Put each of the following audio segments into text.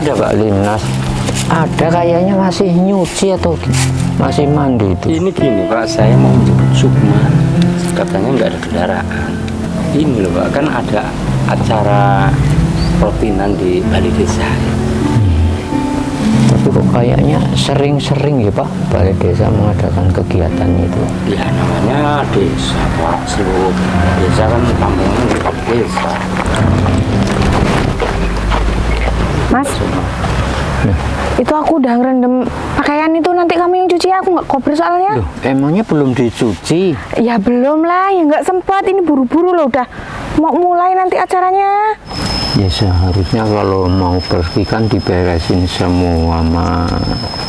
ada Pak? Linmas ada kayaknya masih nyuci atau masih mandi itu. Ini gini Pak, saya mau jemput Sukma, katanya nggak ada kendaraan. Ini loh Pak, kan ada acara rutinan di balai desa. Tapi kok kayaknya sering-sering ya Pak balai desa mengadakan kegiatan itu. Ya namanya desa Pak, seluruh desa kan kampungnya di desa. Mas, itu aku udah ngerendam pakaian itu, nanti kamu yang cuci, aku nggak kober soalnya. Loh, emangnya belum dicuci? Ya belum lah, ya nggak sempat, ini buru-buru loh, udah mau mulai nanti acaranya. Ya seharusnya kalau mau pergi kan diberesin semua Mas.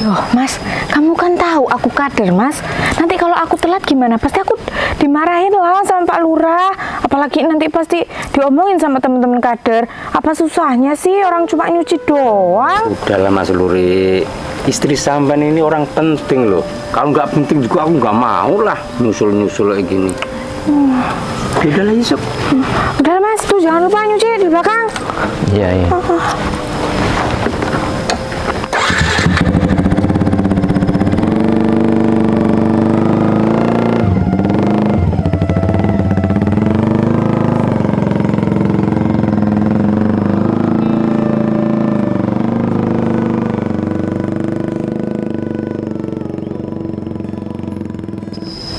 Loh Mas, kamu kan tahu aku kader Mas. Nanti kalau aku telat gimana? Pasti aku dimarahin lah sama Pak Lurah. Apalagi nanti pasti diomongin sama teman-teman kader. Apa susahnya sih orang cuma nyuci doang? Udahlah Mas Luri, istri sampean ini orang penting loh. Kalau nggak penting juga aku nggak mau lah nyusul-nyusul kayak gini. Udahlah Yusuf. Udah Mas, tuh jangan lupa nyuci di belakang. Iya, iya.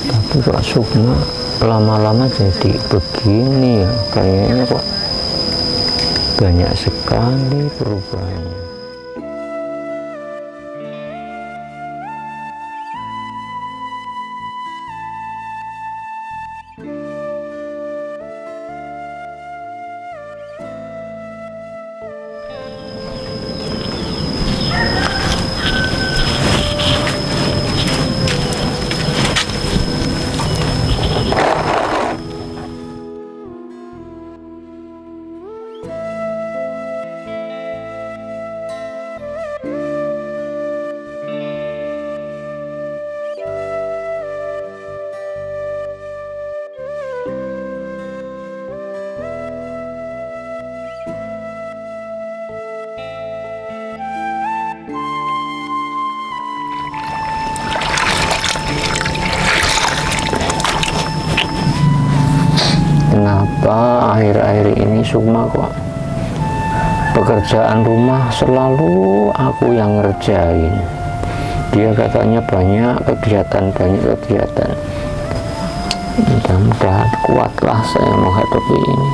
Tapi kok Sukma lama-lama jadi begini ya, kayaknya kok banyak sekali perubahannya. Kenapa akhir-akhir ini Sukma kok pekerjaan rumah selalu aku yang ngerjain? Dia katanya banyak kegiatan. Mudah-mudahan kuatlah saya menghadapi ini.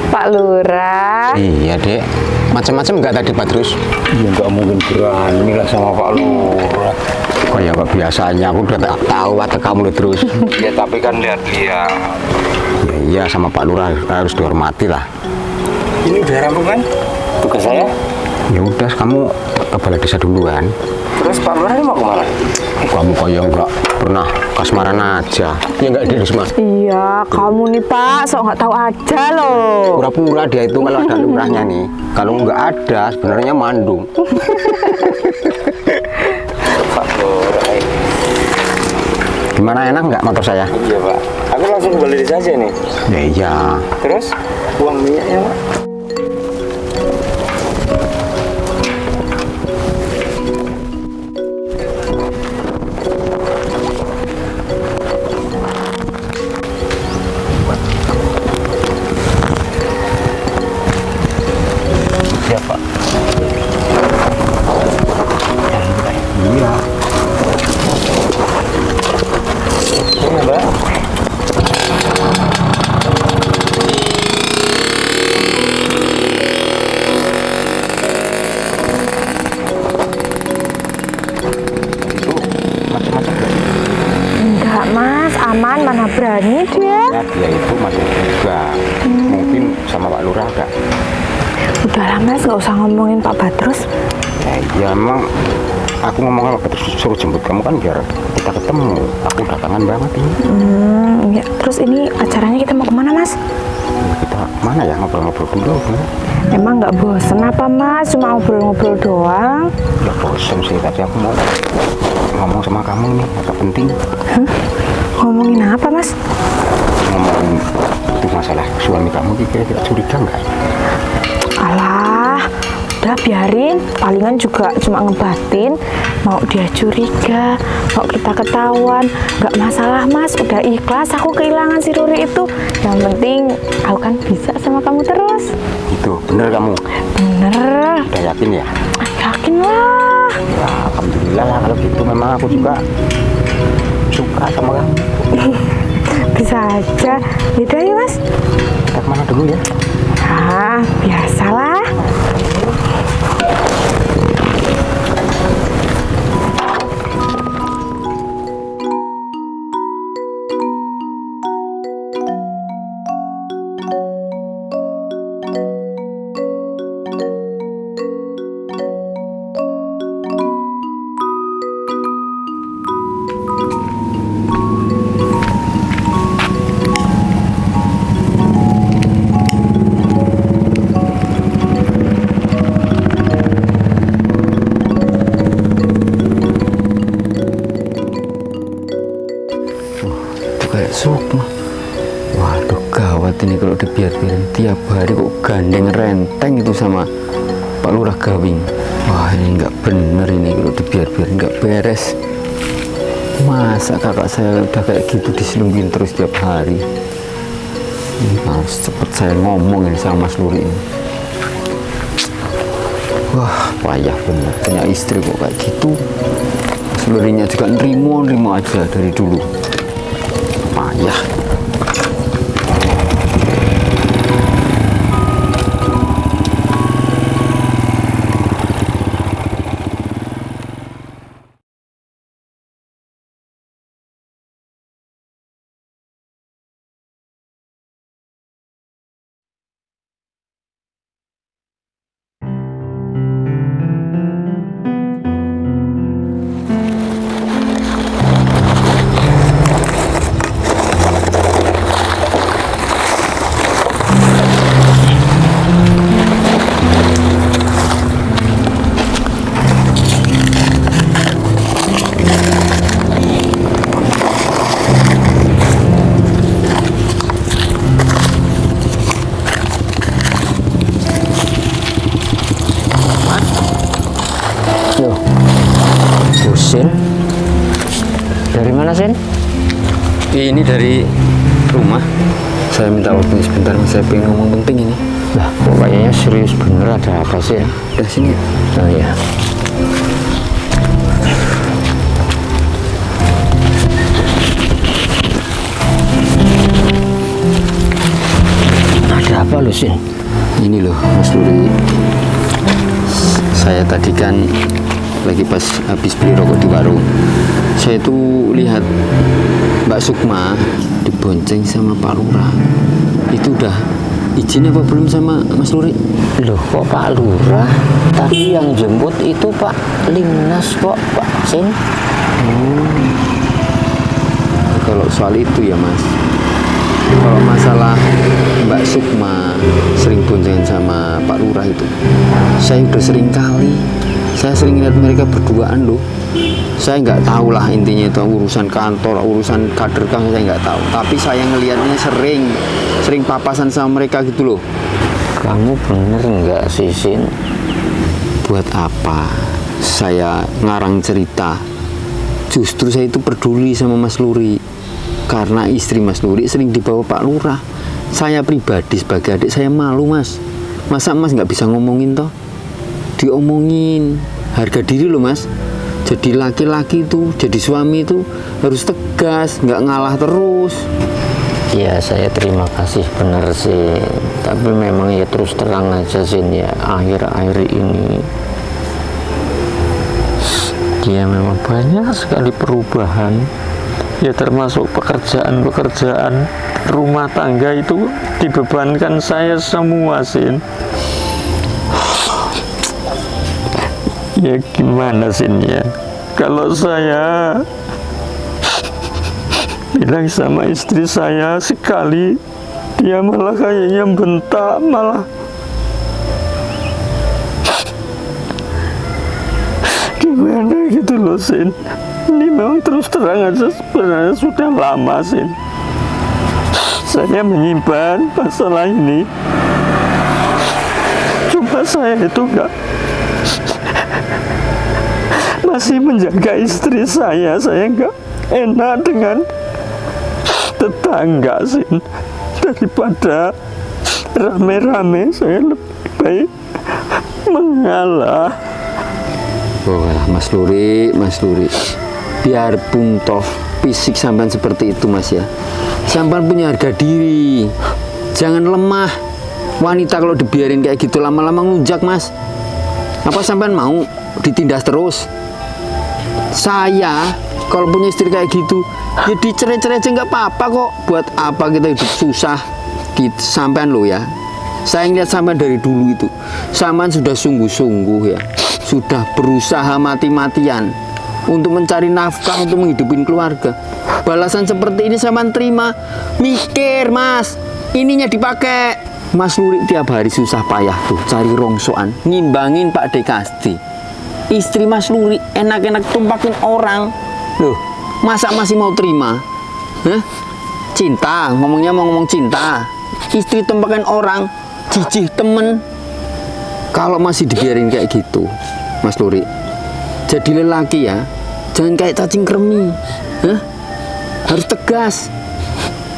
Pak Lurah. Iya dek, macam-macam nggak tadi Pak Terus? Ya nggak mungkin berani lah sama Pak Lurah. Oh ya nggak biasanya, aku udah tak tahu watak kamu Terus. Ya tapi kan lihat dia. Ya, iya sama Pak Lurah harus dihormati lah. Ini udah rampung kan tugas saya? Ya udah, kamu ke balai desa duluan. Terus Pak Lurah mau kemana? Kamu kayak nggak pernah kasmaran aja. Ya nggak dia Risma. Iya, kamu nih Pak, sok nggak tahu aja loh. Pura-pura dia itu kalau ada lurahnya nih. Kalau nggak ada sebenarnya mandung. Pak Lurah. Gimana, enak nggak motor saya? Iya Pak. Aku langsung ke balai desa aja nih. Ya iya. Terus uang minyaknya Pak? Pak Lurah enggak? Udahlah Mas, nggak usah ngomongin Pak Badrus. Ya emang aku ngomong apa terus suruh jemput kamu kan biar kita ketemu. Aku udah kangen banget ini. Ya, terus ini acaranya kita mau kemana Mas? Kita mana ya ngobrol-ngobrol dulu kan? Emang nggak bosen apa Mas? Cuma ngobrol-ngobrol doang. Ya bosan sih, tapi aku mau ngomong sama kamu nih, agak penting. Ngomongin apa Mas? Ngomongin itu masalah suami kamu kira-kira curiga nggak? Alah, udah biarin. Palingan juga cuma ngebatin. Mau dia curiga, mau kita ketahuan, nggak masalah Mas. Udah ikhlas aku kehilangan si Ruri itu. Yang penting aku kan bisa sama kamu terus. Itu bener kamu? Bener. Udah yakin ya? Yakin lah. Ya alhamdulillah lah kalau gitu, memang aku juga suka sama kamu. Bisa aja. Yaudah ya Mas. Kita kemana dulu ya? Ah, biasalah. Kayak Sukma. Waduh gawat ini kalau dibiarin tiap hari kok gandeng renteng itu sama Pak Lurah Gawing. Wah ini nggak bener ini kalau dibiarin nggak beres. Masa kakak saya udah kayak gitu diselingkuhin terus tiap hari. Ini harus cepet saya ngomong ini sama Mas Luri ini. Wah payah bener punya istri kok kayak gitu. Mas Lurinya juga nerimo aja dari dulu. Payah. Sin, dari mana Sin? Ini dari rumah. Saya minta waktu sebentar, saya pengen ngomong penting ini. Lah, kok kayaknya serius bener, ada apa sih? Udah sini. Oh ya. Ada apa lo Sin? Ini loh Mas Luri. Saya tadi kan lagi pas habis beli rokok di warung, saya tuh lihat Mbak Sukma dibonceng sama Pak Lurah. Itu udah izin apa belum sama Mas Luri? Loh kok Pak Lurah? Tadi yang jemput itu Pak Lingnas kok Pak Sin. Kalau soal itu ya Mas, kalau masalah Mbak Sukma sering boncengan sama Pak Lurah itu, saya udah sering kali. Saya sering lihat mereka berduaan loh. Saya nggak tahu lah intinya itu urusan kantor, urusan kader kang, saya nggak tahu. Tapi saya ngelihatnya sering papasan sama mereka gitu loh. Kamu bener nggak sih Sin? Buat apa saya ngarang cerita? Justru saya itu peduli sama Mas Luri. Karena istri Mas Luri sering dibawa Pak Lurah. Saya pribadi sebagai adik saya malu Mas. Masa Mas nggak bisa ngomongin toh? Diomongin, harga diri loh Mas. Jadi laki-laki itu, jadi suami itu harus tegas, nggak ngalah terus. Ya saya terima kasih bener sih. Tapi memang ya terus terang aja Sin ya, akhir-akhir ini dia memang banyak sekali perubahan. Ya termasuk pekerjaan rumah tangga itu dibebankan saya semua, Sin. Ya gimana, Sin, ya? Kalau saya bilang sama istri saya sekali, dia malah kayaknya bentak, malah gimana gitu loh, Sin. Ini memang terus terang aja sebenarnya sudah lama, Sin, saya menyimpan masalah ini. Cuma saya itu masih menjaga istri saya nggak enak dengan tetangga, Sin. Daripada rame-rame, saya lebih baik mengalah. Oh Mas Luri, biarpun toh fisik sampean seperti itu, Mas, ya, sampean punya harga diri, jangan lemah. Wanita kalau dibiarin kayak gitu lama-lama ngelunjak, Mas. Apa sampean mau ditindas terus? Saya kalau punya istri kayak gitu, ya dicerai-cerai aja nggak apa-apa kok. Buat apa kita hidup susah? Sampean lo ya, saya ngeliat sampean dari dulu itu, sampean sudah sungguh-sungguh ya, sudah berusaha mati-matian untuk mencari nafkah, untuk menghidupin keluarga. Balasan seperti ini sampean terima, mikir, Mas, ininya dipakai. Mas Luri tiap hari susah payah tuh cari rongsoan, ngimbangin Pak Dekasti. Istri Mas Luri enak-enak tumpakin orang. Loh, masa masih mau terima? Hah? Cinta, ngomongnya mau ngomong cinta. Istri tumpakin orang, jijih temen. Kalau masih dibiarin kayak gitu, Mas Luri, jadi lelaki ya, jangan kayak cacing kremi. Hah? Harus tegas.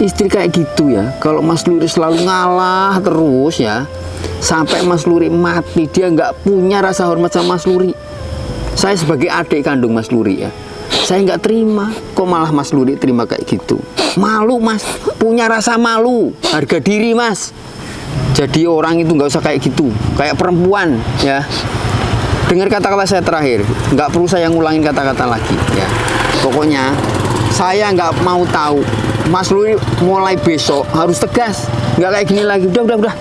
Istri kayak gitu ya, kalau Mas Luri selalu ngalah terus ya, sampai Mas Luri mati, dia nggak punya rasa hormat sama Mas Luri. Saya sebagai adik kandung Mas Luri ya, saya nggak terima. Kok malah Mas Luri terima kayak gitu? Malu, Mas, punya rasa malu, harga diri, Mas. Jadi orang itu nggak usah kayak gitu, kayak perempuan ya. Dengar kata-kata saya terakhir, nggak perlu saya ngulangin kata-kata lagi ya. Pokoknya saya nggak mau tahu. Mas Luri mulai besok harus tegas, nggak kayak gini lagi. Udah.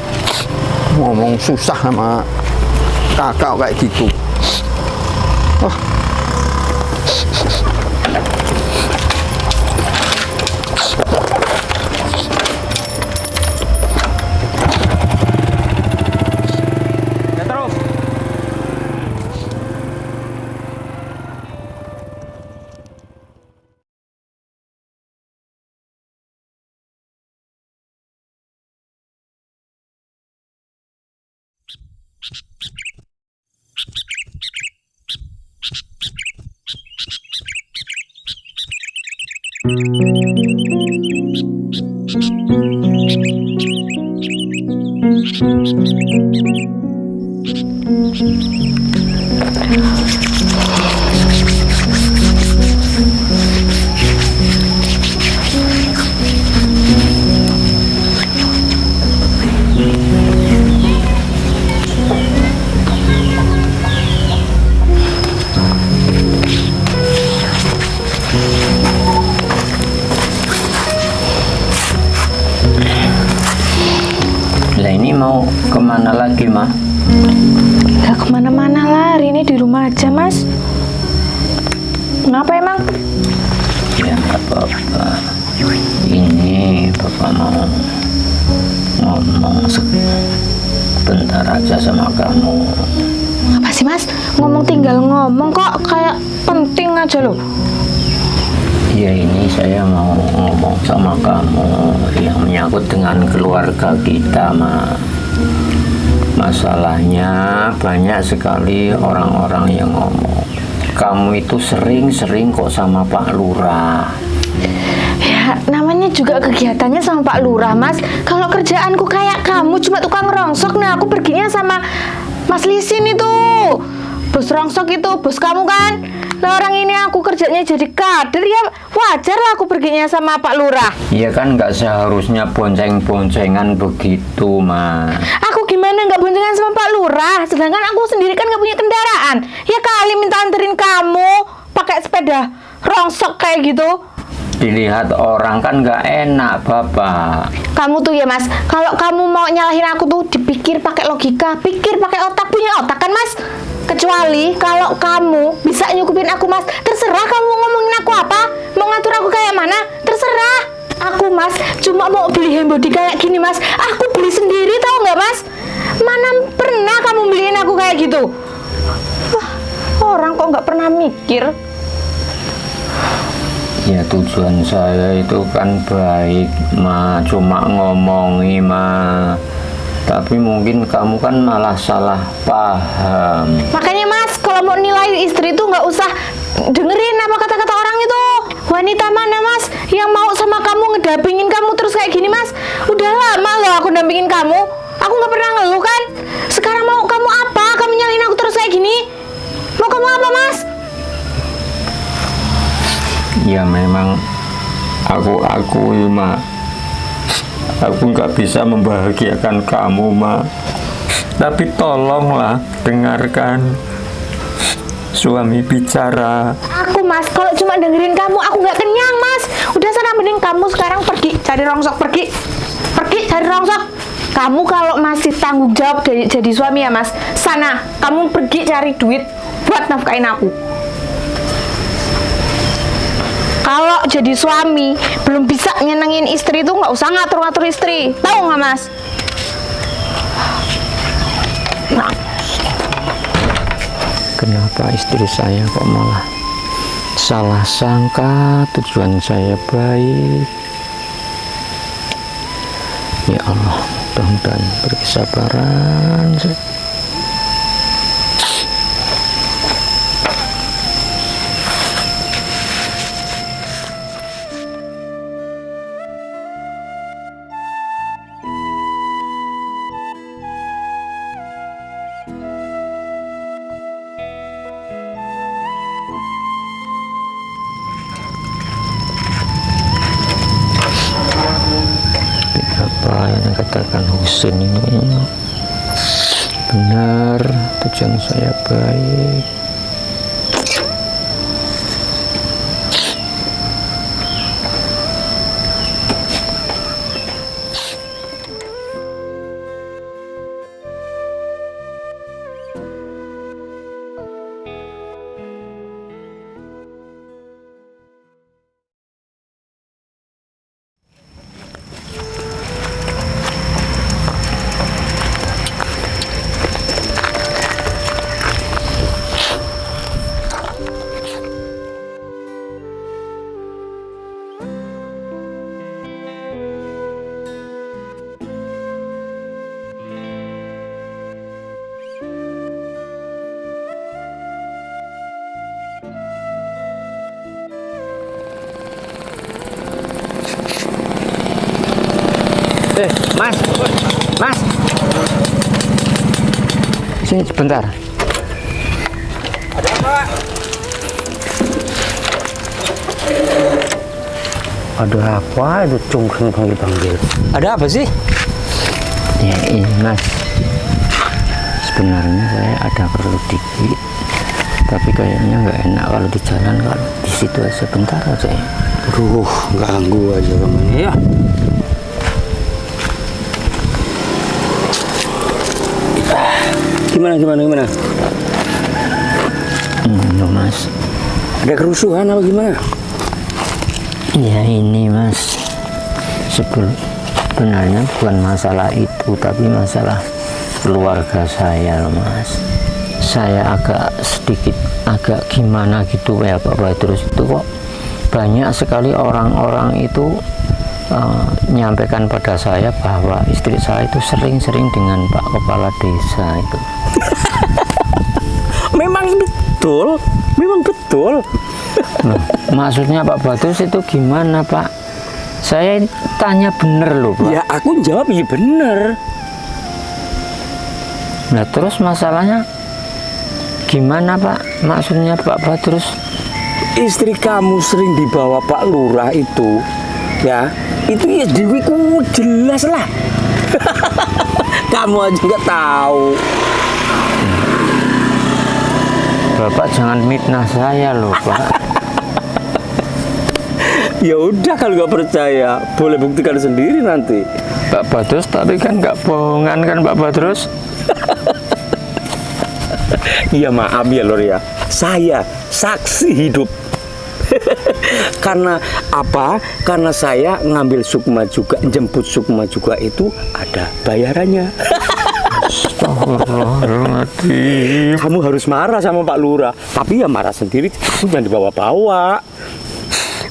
Ngomong susah sama kakak kayak gitu. Oh. Ya terus. Lah ini mau kemana lagi, Ma? Nggak kemana-mana lah, hari ini di rumah aja, Mas. Kenapa emang? Ya nggak apa-apa. Ini Bapak mau ngomong sebentar aja sama kamu. Apa sih, Mas? Ngomong tinggal ngomong kok, kayak penting aja loh. Ya ini saya mau ngomong sama kamu yang menyangkut dengan keluarga kita, Ma. Masalahnya banyak sekali orang-orang yang ngomong kamu itu sering-sering kok sama Pak Lurah. Ya, namanya juga kegiatannya sama Pak Lurah, Mas. Kalau kerjaanku kayak kamu cuma tukang rongsok, nah aku perginya sama Mas Lisin itu. Bos rongsok itu, bos kamu kan. Nah orang ini aku kerjanya jadi kader, ya wajar lah aku perginya sama Pak Lurah. Iya kan nggak seharusnya bonceng-boncengan begitu, Ma. Aku gimana nggak boncengan sama Pak Lurah, sedangkan aku sendiri kan nggak punya kendaraan. Ya kali minta anterin kamu pakai sepeda rongsok kayak gitu. dilihat orang kan nggak enak, Bapak. Kamu tuh ya Mas, kalau kamu mau nyalahin aku tuh dipikir pakai logika, pikir pakai otak, punya otak kan Mas? Kecuali kalau kamu bisa nyukupin aku Mas, terserah kamu ngomongin aku apa, mau ngatur aku kayak mana, terserah. Aku Mas, cuma mau beli handbody kayak gini Mas, aku beli sendiri tau nggak Mas? Mana pernah kamu beliin aku kayak gitu? Wah, orang kok nggak pernah mikir. Ya tujuan saya itu kan baik, Ma. Cuma ngomongi, Ma. Tapi mungkin kamu kan malah salah paham. Makanya Mas, kalau mau nilai istri itu nggak usah dengerin apa kata-kata orang itu. Wanita mana Mas yang mau sama kamu, ngedampingin kamu terus kayak gini Mas? Udah lama loh aku dampingin kamu. Aku nggak pernah ngeluh kan? Sekarang mau kamu apa? Kamu nyalahin aku terus kayak gini? Mau kamu apa Mas? Ya memang aku akui, Ma. Aku nggak bisa membahagiakan kamu, Ma. Tapi tolonglah dengarkan suami bicara. Aku Mas, kalau cuma dengerin kamu, aku nggak kenyang Mas. Udah sana, mending kamu sekarang pergi cari rongsok, pergi cari rongsok. Kamu kalau masih tanggung jawab jadi suami ya Mas, sana kamu pergi cari duit buat nafkahin aku. Kalau jadi suami belum bisa nyenengin istri itu nggak usah ngatur-ngatur istri, tahu nggak Mas? Nah. Kenapa istri saya kok malah salah sangka tujuan saya baik? Ya Allah, mudah-mudahan berkesabaran. Apa yang dikatakan Husin ini benar, tujuan saya baik. Mas, Mas, sini sebentar. Ada apa itu cungkring panggil-panggil? Ada apa sih? Ya ini Mas, sebenarnya saya ada perlu dikit, tapi kayaknya nggak enak kalau di jalan, kalau di situ aja bentar aja ya. Aduh, ganggu aja kamu ini ya. Gimana? Mas, Ada kerusuhan apa gimana? ya ini Mas, sebenarnya bukan masalah itu, tapi masalah keluarga saya loh Mas. Saya agak gimana gitu ya Pak Badrus, itu kok banyak sekali orang-orang itu menyampaikan pada saya bahwa istri saya itu sering-sering dengan Pak Kepala Desa itu. Memang betul. Loh, maksudnya Pak Badrus itu gimana Pak? Saya tanya bener loh Pak. Ya aku jawab iya bener. Nah terus masalahnya gimana Pak? Maksudnya Pak Badrus? Istri kamu sering dibawa Pak Lurah itu, ya itu ya dewiku jelas lah. Kamu aja nggak tahu. Bapak jangan mitnah saya loh Pak. Ya udah kalau nggak percaya, boleh buktikan sendiri nanti. Pak Badrus tapi kan nggak bohongan kan Pak Badrus? Iya maaf ya Lur ya, saya saksi hidup. Karena apa? Karena saya ngambil Sukma juga, jemput Sukma juga itu ada bayarannya. Astagfirullahaladzim. Kamu harus marah sama Pak Lurah, tapi ya marah sendiri, jangan dibawa-bawa.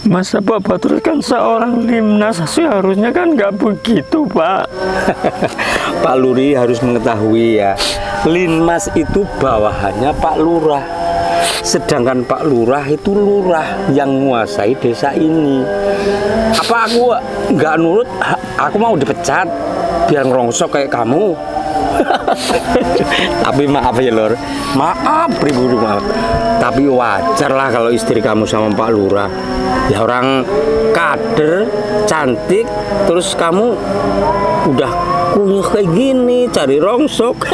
Masa Pak Badrus kan seorang Limnas, seharusnya kan nggak begitu Pak. Pak Luri harus mengetahui ya, Linmas itu bawahannya Pak Lurah. Sedangkan Pak Lurah itu lurah yang menguasai desa ini. Apa aku nggak nurut? Aku mau dipecat biar ngerongsok kayak kamu. Tapi maaf ya Lur, maaf pribadi maaf. Tapi wajar lah kalau istri kamu sama Pak Lurah. Ya orang kader, cantik, terus kamu udah kunyah kayak gini, cari rongsok.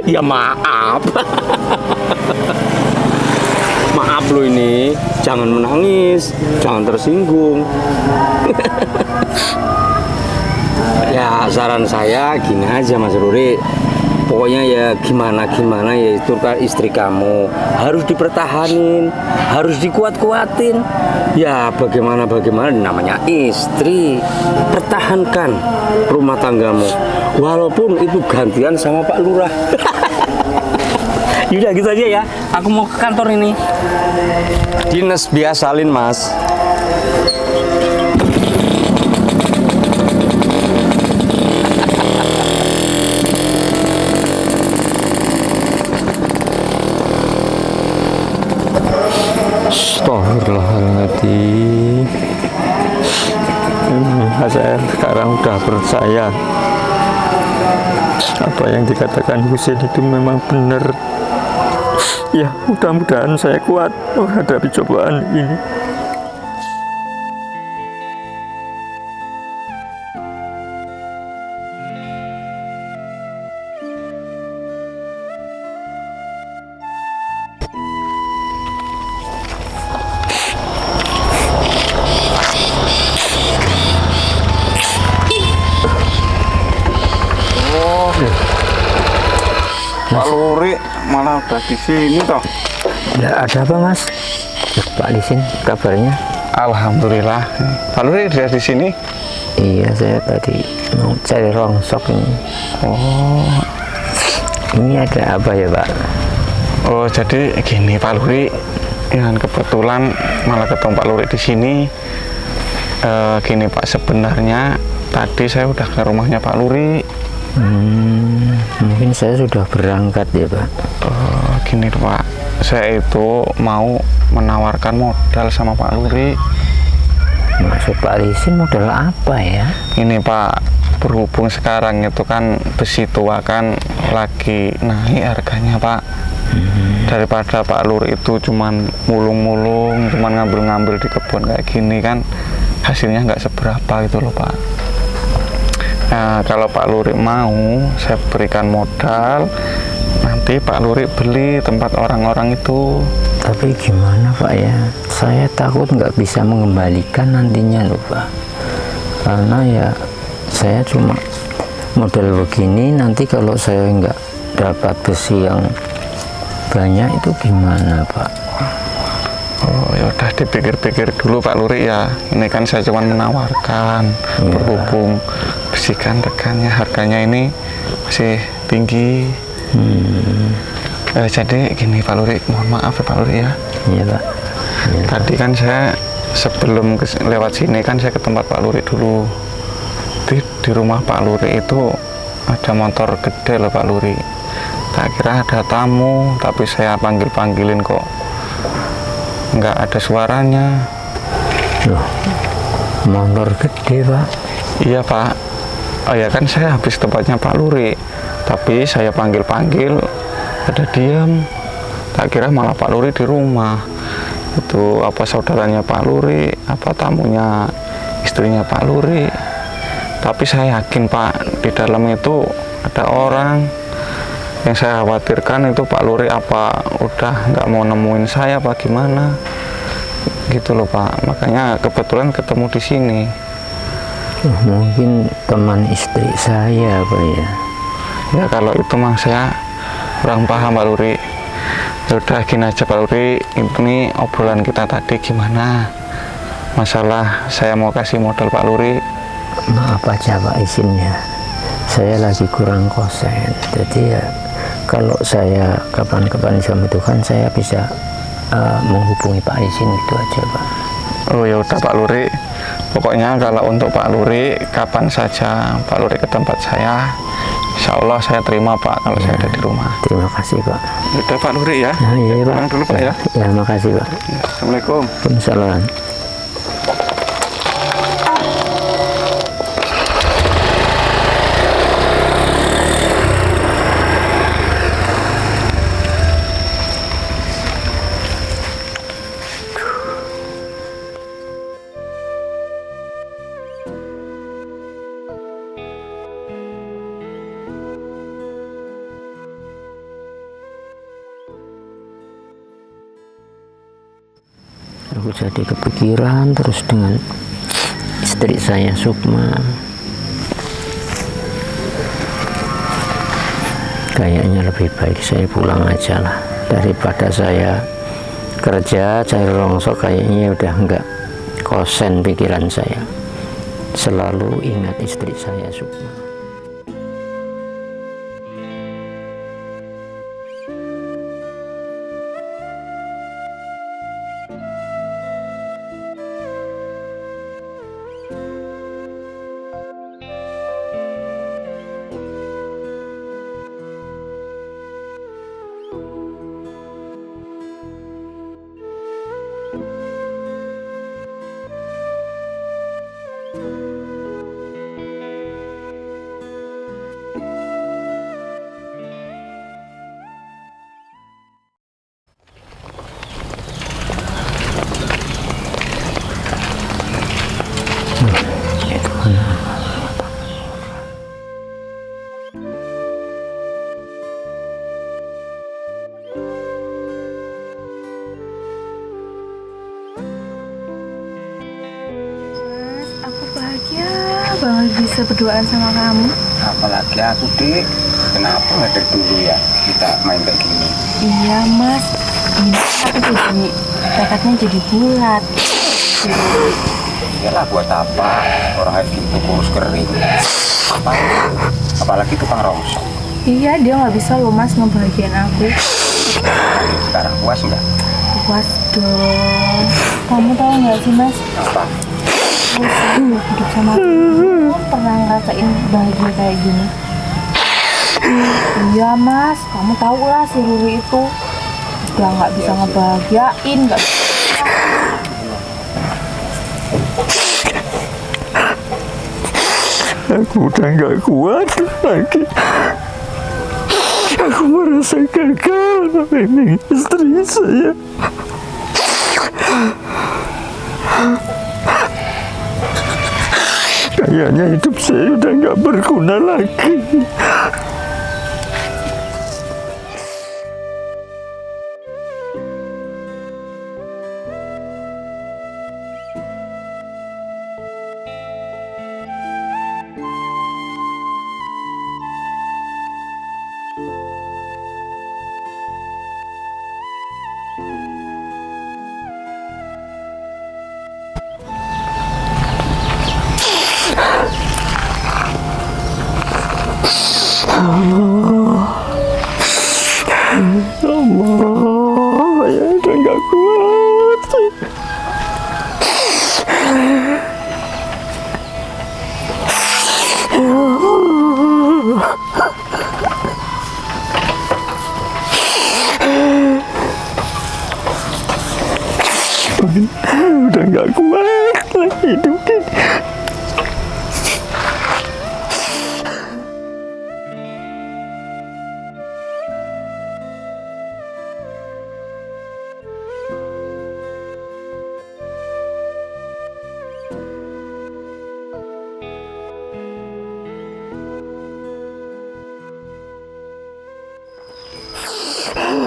Ya maaf. Maaf lo ini, jangan menangis, jangan tersinggung. Ya saran saya gini aja Mas Ruri, pokoknya ya gimana ya itu kan istri kamu harus dipertahanin, harus dikuat-kuatin. Ya bagaimana namanya istri, pertahankan rumah tanggamu walaupun itu gantian sama Pak Lurah. Yaudah gitu aja ya, aku mau ke kantor ini. Dinas biasa Lin Mas. Astagfirullahaladzim. Saya sekarang udah percaya apa yang dikatakan Husein itu memang benar. Ya mudah-mudahan saya kuat menghadapi cobaan ini. Pak Luri malah udah di sini toh. Ya, ada apa Mas? Pak Lisin, kabarnya? Alhamdulillah. Pak Luri udah di sini. Iya, saya tadi mau cari rongsok ini. Oh, Ini ada apa ya Pak? oh jadi gini Pak Luri, yang kebetulan malah ketemu Pak Luri di sini. Gini Pak, sebenarnya tadi saya udah ke rumahnya Pak Luri. Mungkin saya sudah berangkat ya Pak. Gini Pak, saya itu mau menawarkan modal sama Pak Luri. Maksud Pak Lisin modal apa ya? Ini Pak, berhubung sekarang itu kan besi tua kan lagi naik harganya Pak. Daripada Pak Luri itu cuman mulung-mulung, cuman ngambil-ngambil di kebun kayak gini kan, hasilnya nggak seberapa gitu loh Pak. Nah, kalau Pak Luri mau, saya berikan modal, nanti Pak Luri beli tempat orang-orang itu. Tapi gimana Pak ya? Saya takut nggak bisa mengembalikan nantinya loh Pak. Karena ya saya cuma modal begini, nanti kalau saya nggak dapat besi yang banyak itu gimana Pak? Oh ya udah dipikir-pikir dulu Pak Luri ya. Ini kan saya cuma menawarkan, berhubung besi kan rekannya harganya ini masih tinggi. Jadi gini Pak Luri, mohon maaf ya Pak Luri ya. Iya Pak. Iya. Tadi kan saya sebelum lewat sini kan saya ke tempat Pak Luri dulu. Di rumah Pak Luri itu ada motor gede loh Pak Luri. Tak kira ada tamu, tapi saya panggil-panggilin kok nggak ada suaranya. Loh, motor gede Pak. Iya Pak. Oh ya kan saya habis tempatnya Pak Luri, tapi saya panggil-panggil ada diam. Tak kira malah Pak Luri di rumah. Itu apa saudaranya Pak Luri, apa tamunya istrinya Pak Luri. Tapi saya yakin Pak, di dalam itu ada orang. Yang saya khawatirkan itu Pak Luri apa udah nggak mau nemuin saya apa gimana. gitu loh Pak. Makanya kebetulan ketemu di sini. Mungkin teman istri saya Pak ya. Ya kalau itu mah saya kurang paham Pak Luri. Ya udah gini aja Pak Luri, ini obrolan kita tadi gimana? Masalah saya mau kasih modal Pak Luri. Maaf aja Pak izinnya, saya lagi kurang kosen. Jadi ya kalau saya kapan-kapan bisa membutuhkan, saya bisa menghubungi Pak Izin gitu aja Pak. Oh ya udah Pak Luri. Pokoknya kalau untuk Pak Luri, kapan saja Pak Luri ke tempat saya, insya Allah saya terima Pak kalau saya ada di rumah. Terima kasih Pak. Udah Pak Luri ya. Iya Pak. Pulang dulu Pak ya. Ya makasih Pak. Ya, Assalamualaikum. Waalaikumsalam. Aku jadi kepikiran terus dengan istri saya Sukma. Kayaknya lebih baik saya pulang aja lah, daripada saya kerja cari rongsok. Kayaknya udah enggak kosen pikiran saya, selalu ingat istri saya Sukma. Aku bahagia banget bisa berduaan sama kamu. Apalagi aku, Dik. Kenapa nggak dari dulu ya kita main kayak gini? Iya Mas, ini aku jadi tekadnya jadi bulat. Iyalah buat apa orang kayak gitu kurus kering. Apalagi tukang rongsok. Iya, dia nggak bisa loh Mas ngebahagiain aku. Sekarang puas nggak? Puas dong. Kamu tahu nggak sih Mas? Apa? Aku sih hidup sama kamu pernah ngerasain bahagia kayak gini. Iya Mas, kamu tahu lah si Ruri itu udah nggak bisa ngebahagiain, nggak bisa. Aku udah nggak kuat lagi. Aku merasa gagal ini istri saya. Kayaknya hidup saya udah nggak berguna lagi. Allah, ya udah nggak kuat. Udah nggak kuat lagi hidup ini.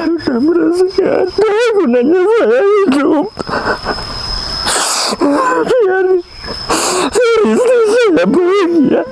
Udah merasa gak ada gunanya saya hidup. Biar istri saya bahagia.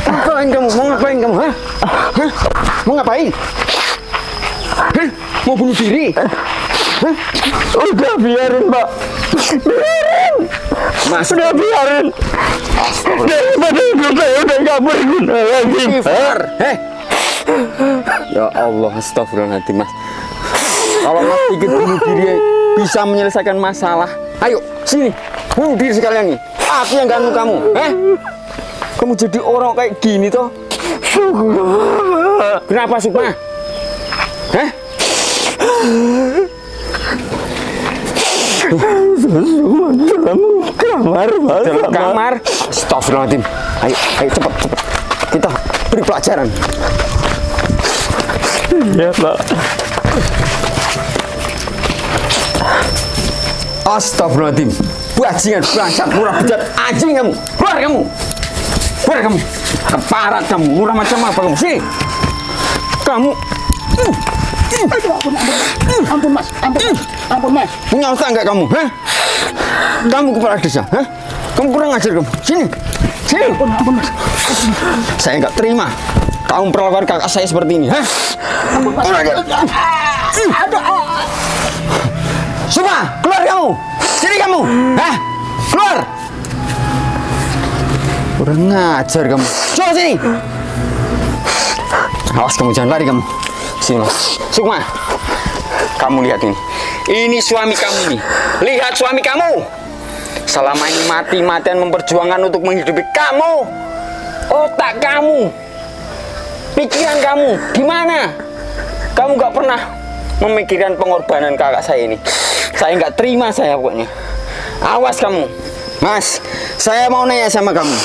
Ngapain kamu? Mau ngapain kamu? Hah? Hah? Mau ngapain? Hah? Mau bunuh diri? Hah? Udah biarin, Pak. Biarin. Mas, Udah biarin. Daripada hidup saya udah gak berguna lagi. istighfar. Ya Allah, astagfirullahaladzim, Mas. Kalau Mas pikir bunuh diri bisa menyelesaikan masalah, ayo sini bunuh diri sekalian nih. Aku yang ganggu kamu. Kamu jadi orang kayak gini toh? Kenapa Sukma? Dalam kamar, Pak. Dalam kamar? Astagfirullahaladzim. Ayo cepet. Kita beri pelajaran. Iya, Pak. Astagfirullahaladzim. Bajingan, bangsat, murah bejat, anjing kamu. Keluar kamu. Keluar kamu. Keparat kamu. Murah macam apa kamu? Sini. Kamu. Ampun mas, ampun mas. Punya otak enggak kamu? Kamu kepala desa? Kamu kurang ajar kamu. Sini. Ampun mas. Saya enggak terima kamu perlakuan kakak saya seperti ini. Ampun mas. Semua keluar kamu. Sini kamu. Keluar. Kurang ngajar kamu. Coba sini. Awas kamu, jangan lari kamu. Sini mas. Sukma, kamu lihat ini. Ini suami kamu ini. Lihat suami kamu. Selama ini mati-matian memperjuangkan untuk menghidupi kamu. Otak kamu, pikiran kamu, gimana? Kamu gak pernah memikirkan pengorbanan kakak saya ini. Saya nggak terima saya pokoknya. Awas kamu. Mas, saya mau nanya sama kamu.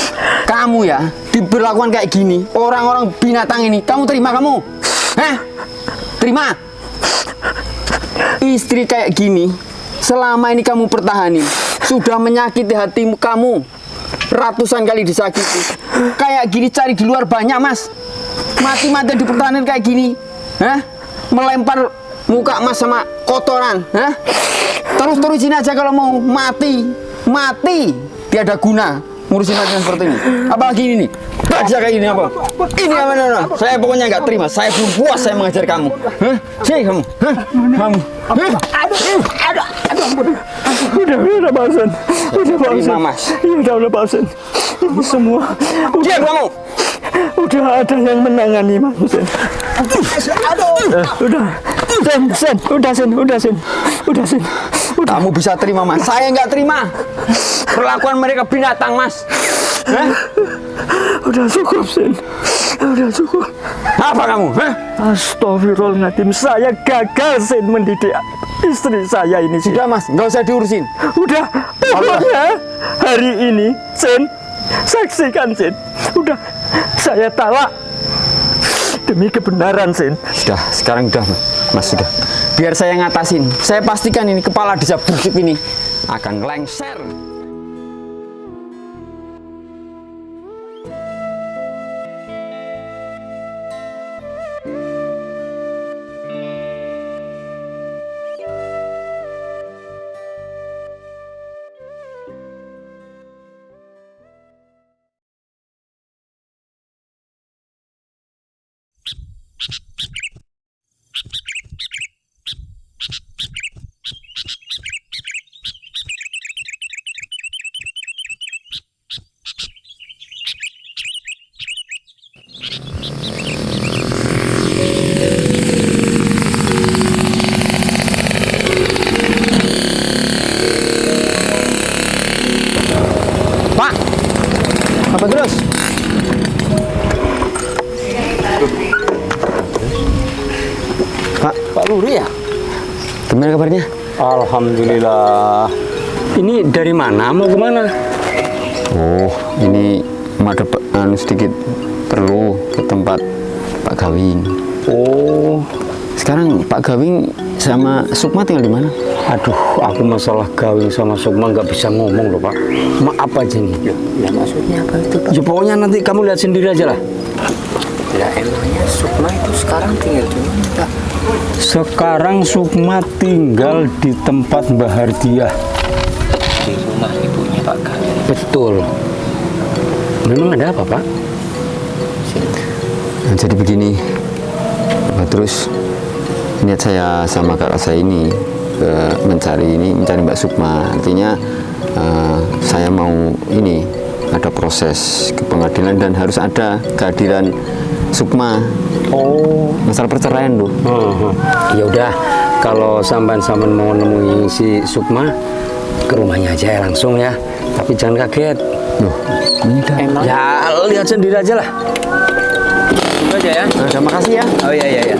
Kamu ya diperlakukan kayak gini, orang-orang binatang ini, kamu terima kamu? Terima? Istri kayak gini, selama ini kamu pertahanin, sudah menyakiti hatimu kamu. Ratusan kali disakiti. Kayak gini cari di luar banyak, Mas. Mati-mati dipertahanin kayak gini. Melempar muka Mas sama kotoran. Terus-terusin aja kalau mau mati. Mati. Tiada guna ngurusin latihan seperti ini. Apalagi ini nih. Baca kayak gini apa? Ini apa? Saya pokoknya nggak terima. Saya belum puas saya mengajar kamu. Sini kamu. Kamu. Aduh, ampun. Udah Pak Hasan. Udah Pak Terima, Hasan. Mas. Iya, udah Pak Hasan. Ini semua Diam kamu. udah ada yang menangani, Mas Husen. Udah. Sen. Kamu bisa terima, Mas. Saya nggak terima. Perlakuan mereka binatang, Mas. Udah cukup, Sen. Udah cukup. Apa kamu? Astagfirullahaladzim, saya gagal, Sen, mendidik istri saya ini, Sen. Sudah, Mas. Nggak usah diurusin. Udah, pokoknya hari ini, Sen, saksikan, Sen. Udah, saya talak demi kebenaran, Sen. Sudah, sekarang udah, Mas. Sudah. Biar saya ngatasin. Saya pastikan ini kepala desa busuk ini akan lengser. Pak, apa terus? Pak Luri ya? Gimana kabarnya? Alhamdulillah. Ini dari mana? Mau kemana? Oh, ini ada sedikit perlu ke tempat Pak Gawing. Oh, Sekarang Pak Gawing sama Sukma tinggal di mana? aduh, aku masalah Gawing sama Sukma nggak bisa ngomong loh Pak. Maaf aja nih. Ya maksudnya apa itu Pak? Ya pokoknya nanti kamu lihat sendiri aja lah. Lah emangnya Sukma itu sekarang tinggal di mana Pak? Sekarang Sukma tinggal di tempat Mbah Hardiah. Di rumah ibunya Pak Gawing. Betul. Memang ada apa Pak? Nah, jadi begini, terus niat saya sama kakak saya ini mencari Mbak Sukma. Artinya saya mau ini ada proses ke pengadilan dan harus ada kehadiran Sukma. Oh, Masalah perceraian loh. ya udah, kalau sampean mau nemui si Sukma, ke rumahnya aja ya langsung ya. Tapi jangan kaget. Loh, ini dah. Emang Ya lihat sendiri aja lah. Itu aja ya. Terima kasih ya. Oh iya iya iya.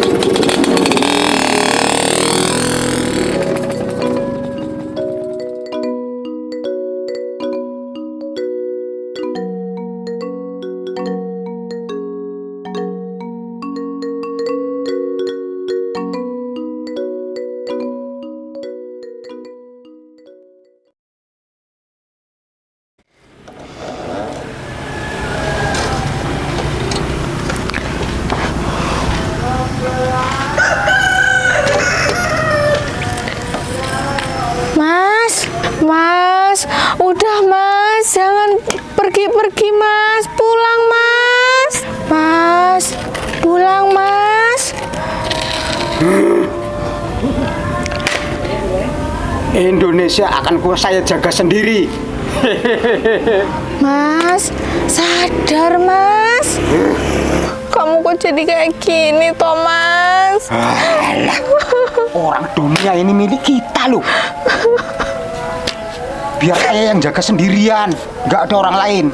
Mas, udah Mas, jangan pergi-pergi Mas, pulang Mas. Mas, pulang Mas. Indonesia akan saya jaga sendiri. Mas, sadar Mas. Kamu kok jadi kayak gini toh Mas? Alah, orang dunia ini milik kita loh. Biar saya yang jaga sendirian, nggak ada orang lain.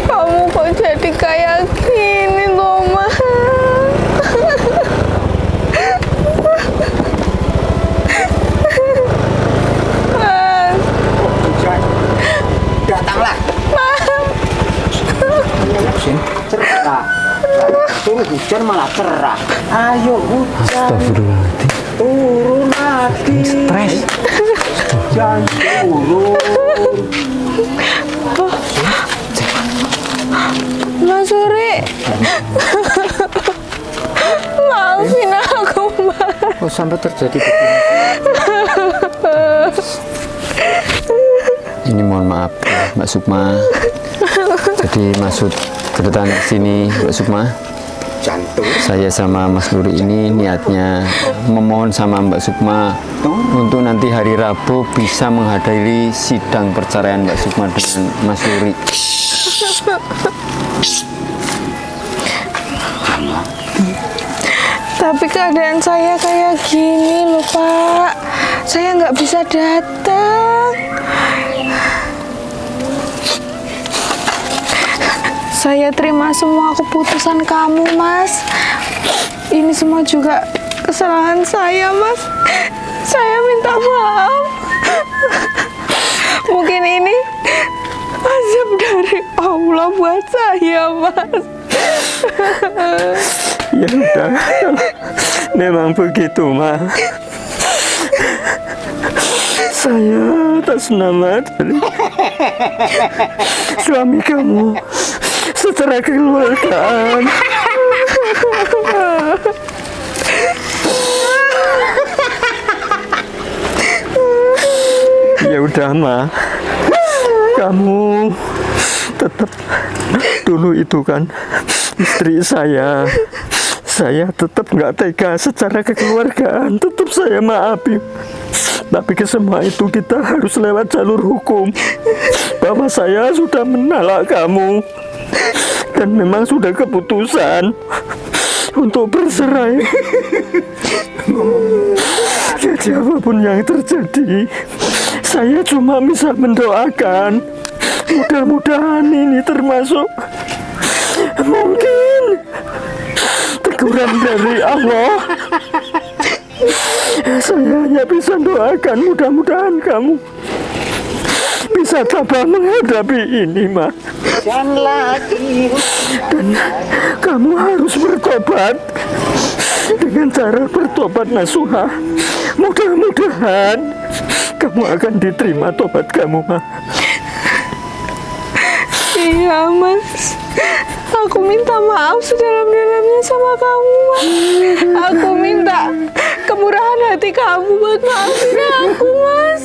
Kamu kok jadi kayak gini toh Mas? Mas, Hujan, datanglah. Cerah. Turun hujan malah cerah. Ayo hujan, Astagfirullahaladzim. turun lagi. Stres. Hujan turun. Mas Suri. Maafin aku Mas. Kok sampai terjadi begini? Ini mohon maaf Mbak Sukma. Jadi maksud kedatangan ke sini Mbak Sukma, Jantung. saya sama Mas Luri ini niatnya memohon sama Mbak Sukma untuk nanti hari Rabu bisa menghadiri sidang perceraian Mbak Sukma dengan Mas Luri. Tapi keadaan saya kayak gini loh Pak. Saya nggak bisa datang. Saya terima semua keputusan kamu Mas. Ini semua juga kesalahan saya Mas. Saya minta maaf. Mungkin ini azab dari Allah buat saya Mas. Ya udah, memang begitu, Ma. Saya atas nama dari suami kamu secara kekeluargaan. Ya udah, Ma. Kamu tetap dulu itu kan istri saya. Saya tetap nggak tega secara kekeluargaan, tetap saya maafi. Tapi ke semua itu kita harus lewat jalur hukum. Bahwa saya sudah menolak kamu dan memang sudah keputusan untuk bercerai. Jadi apapun yang terjadi, saya cuma bisa mendoakan. Mudah-mudahan ini termasuk mungkin teguran dari Allah. Saya hanya bisa doakan mudah-mudahan kamu bisa tabah menghadapi ini, Ma. Dan kamu harus bertobat dengan cara bertobat nasuha. Mudah-mudahan kamu akan diterima tobat kamu, Ma. Iya, Mas. Aku minta maaf sedalam-dalamnya sama kamu, Mas. Aku minta kemurahan hati kamu buat maafin aku, Mas.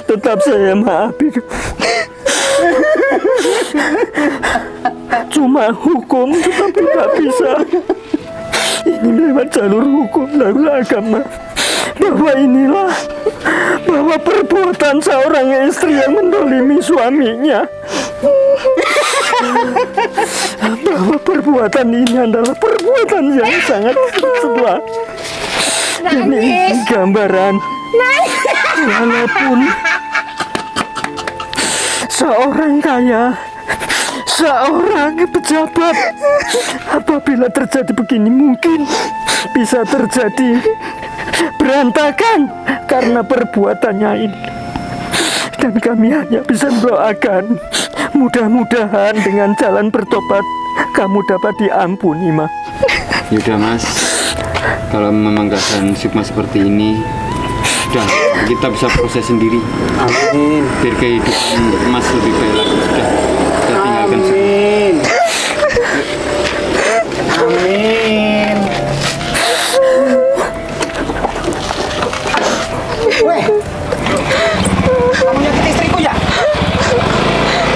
Tetap saya maafi. Cuma hukum tetap tidak bisa. Ini lewat jalur hukum lalu agama. Bahwa perbuatan seorang istri yang mendolimi suaminya, bahwa perbuatan ini adalah perbuatan yang sangat tercela. Ini gambaran. Walaupun seorang kaya, seorang pejabat, apabila terjadi begini mungkin bisa terjadi berantakan karena perbuatannya ini. Dan kami hanya bisa mendoakan mudah-mudahan dengan jalan bertobat kamu dapat diampuni, Ma. Yaudah Mas, kalau memang keadaan Sukma seperti ini, sudah kita bisa proses sendiri. Amin. Biar kehidupan Mas lebih baik lagi. Sudah kita tinggalkan Sukma. Amin. Weh, kamu nyakit istriku ya?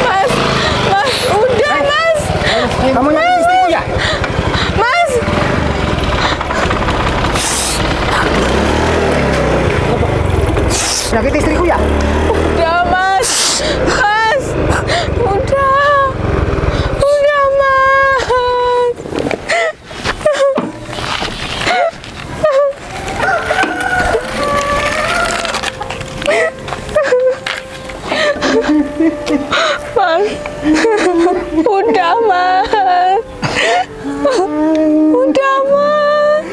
Mas, udah, Mas. Kamu nyakit istriku ya? Mas. Nyakit istriku ya? Udah, Mas. Mas. Udah, Mas. Mas. Udah, Mas. Udah, Mas.